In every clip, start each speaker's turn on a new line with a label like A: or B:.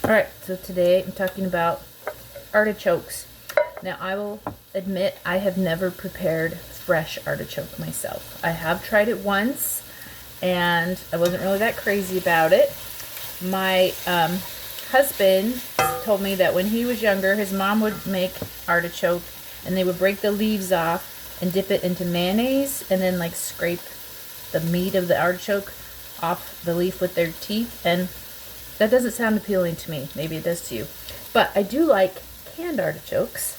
A: Alright, so today I'm talking about artichokes. Now I will admit I have never prepared fresh artichoke myself. I have tried it once and I wasn't really that crazy about it. My husband told me that when he was younger, his mom would make artichoke and they would break the leaves off and dip it into mayonnaise and then like scrape the meat of the artichoke off the leaf with their teeth, and that doesn't sound appealing to me. Maybe it does to you. But I do like canned artichokes.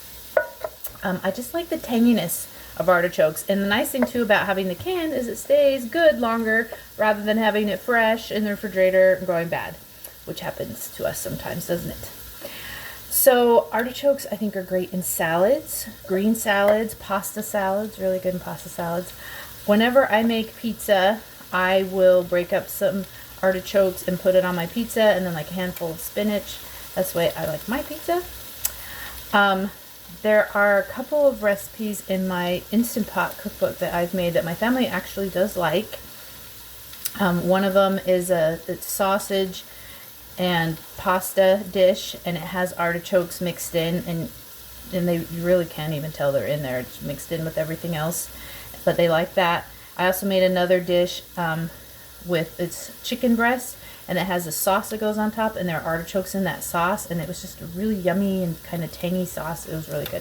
A: I just like the tanginess of artichokes. And the nice thing too about having the can is it stays good longer rather than having it fresh in the refrigerator and going bad, which happens to us sometimes, doesn't it? So artichokes I think are great in salads, green salads, pasta salads, really good in pasta salads. Whenever I make pizza, I will break up some artichokes and put it on my pizza, and then like a handful of spinach. That's the way I like my pizza. There are a couple of recipes in my Instant Pot cookbook that I've made that my family actually does like. One of them is it's sausage and pasta dish, and it has artichokes mixed in, and you really can't even tell they're in there. It's mixed in with everything else, but they like that. I also made another dish with its chicken breast, and it has a sauce that goes on top, and there are artichokes in that sauce, and it was just a really yummy and kind of tangy sauce. It was really good.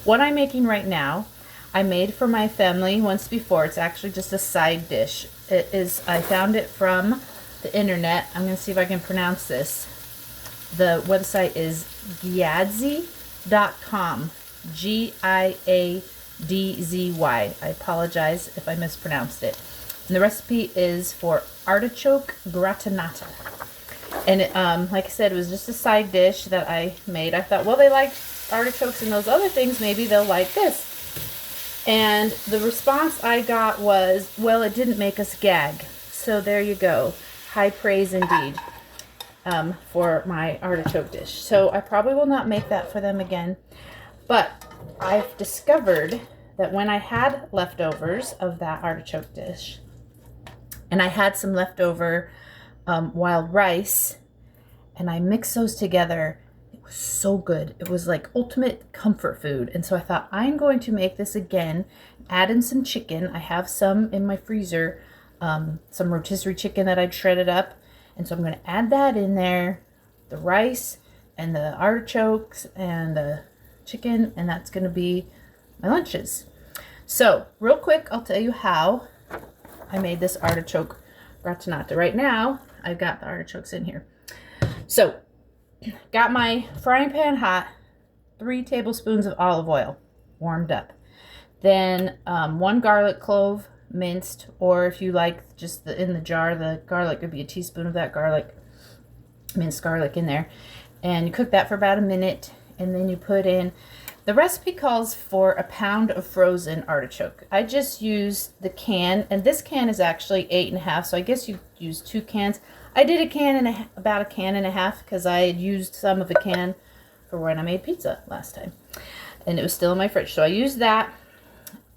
A: What I'm making right now, I made for my family once before. It's actually just a side dish. I found it from the internet. I'm going to see if I can pronounce this. The website is giadzy.com. Giadzy. I apologize if I mispronounced it. And the recipe is for artichoke gratinata. And it, like I said, it was just a side dish that I made. I thought, well, they like artichokes and those other things, maybe they'll like this. And the response I got was, well, it didn't make us gag. So there you go. High praise indeed for my artichoke dish. So I probably will not make that for them again. But I've discovered that when I had leftovers of that artichoke dish, and I had some leftover wild rice, and I mixed those together, it was so good. It was like ultimate comfort food. And so I thought, I'm going to make this again, add in some chicken. I have some in my freezer, some rotisserie chicken that I'd shredded up. And so I'm going to add that in there, the rice and the artichokes and the chicken, and that's going to be my lunches. So real quick, I'll tell you how I made this artichoke gratinata. Right now, I've got the artichokes in here. So, got my frying pan hot, 3 tablespoons of olive oil warmed up. Then 1 garlic clove minced, or if you like just in the jar, the garlic would be a teaspoon of that minced garlic in there. And you cook that for about a minute, and then you put in, the recipe calls for a pound of frozen artichoke. I just used the can, and this can is actually 8.5, so I guess you use 2 cans. I did about a can and a half because I had used some of a can for when I made pizza last time, and it was still in my fridge. So I used that,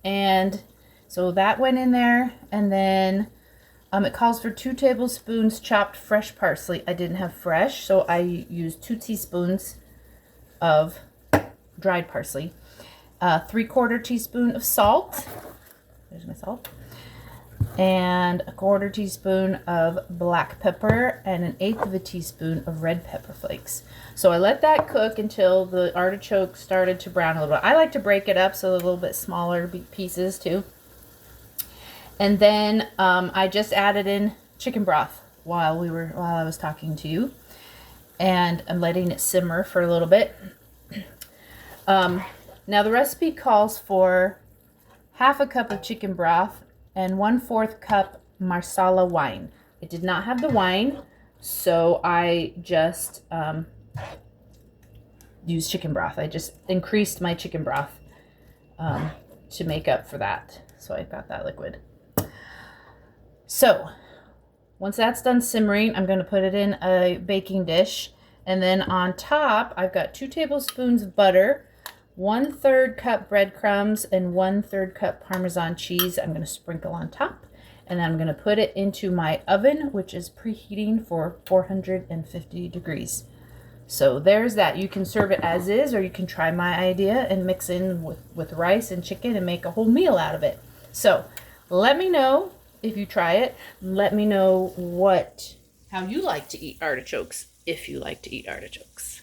A: and so that went in there, and then it calls for 2 tablespoons chopped fresh parsley. I didn't have fresh, so I used 2 teaspoons of dried parsley, 3/4 teaspoon of salt. There's my salt. And 1/4 teaspoon of black pepper and 1/8 of a teaspoon of red pepper flakes. So I let that cook until the artichoke started to brown a little bit. I like to break it up so a little bit smaller pieces too. And then I just added in chicken broth while I was talking to you, and I'm letting it simmer for a little bit. Now the recipe calls for 1/2 cup of chicken broth and 1/4 cup marsala wine. I did not have the wine, so I just used chicken broth. I just increased my chicken broth to make up for that. So I got that liquid. So once that's done simmering, I'm going to put it in a baking dish. And then on top, I've got 2 tablespoons of butter, 1/3 cup breadcrumbs, and 1/3 cup Parmesan cheese. I'm going to sprinkle on top, and then I'm going to put it into my oven, which is preheating for 450 degrees. So there's that. You can serve it as is, or you can try my idea and mix in with rice and chicken and make a whole meal out of it. So let me know if you try it. Let me know how you like to eat artichokes, if you like to eat artichokes.